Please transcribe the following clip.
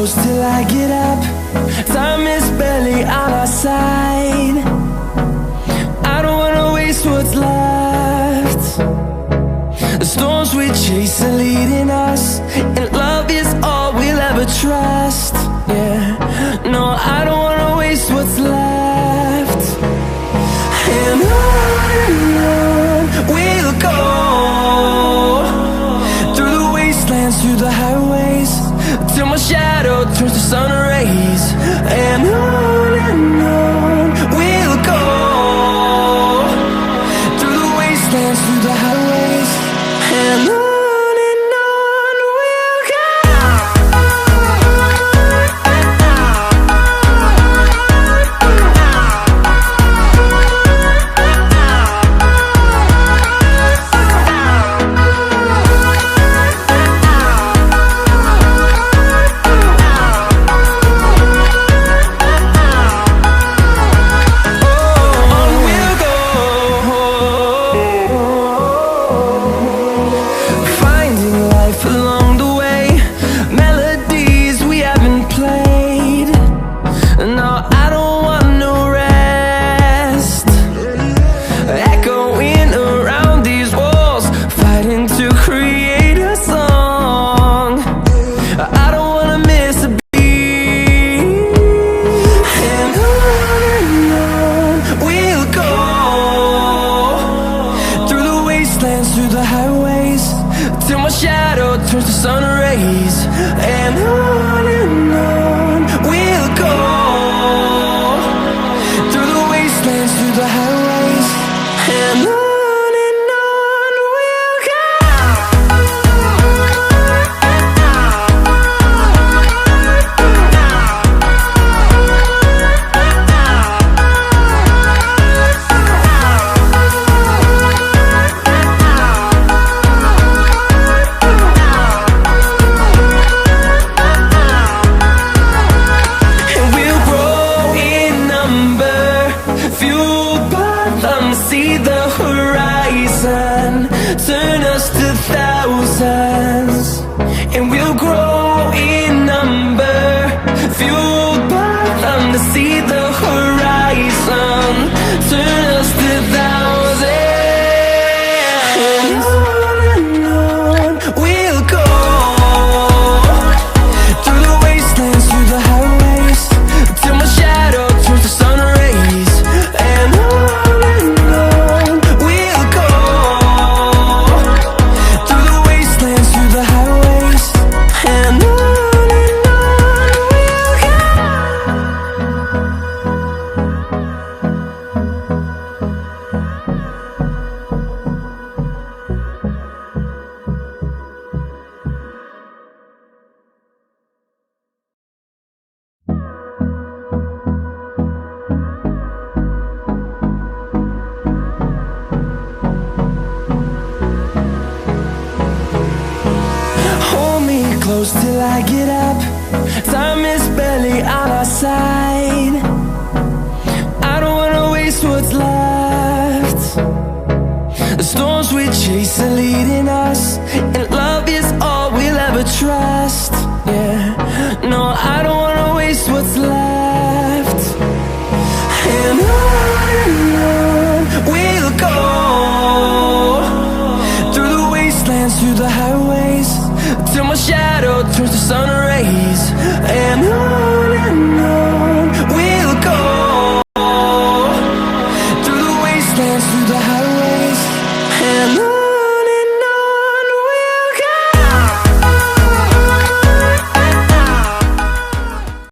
close till I get up. Time is barely on our side. I don't wanna waste what's left. The storms we chase are leading us, and love is all we'll ever trust. Yeah, no, I don't wanna waste what's left. And on we'll go, through the wastelands, through the highways, till my shadow turns to sun rays. And on we'll go, through the wastelands, through the highways, and on we'll go. Through the highways, till my shadow turns to sun rays. And on we'll go, through the wastelands, through the highways, and on we'll go. See the horizon, turn us to thousands, and we'll grow in number, fueled by them. To see the horizon, turn us to thousands, and on we'll go, through the wastelands, through the highways, till my shadow turns to sun rays. And close till I get up. Time is barely on our side. I don't wanna waste what's left. The storms we chase are leading us, and love is all we'll ever trust. Yeah, no, I don't wanna waste what's left. And on we'll go, through the wastelands, through the highways, till my shadow turns to sun rays. And on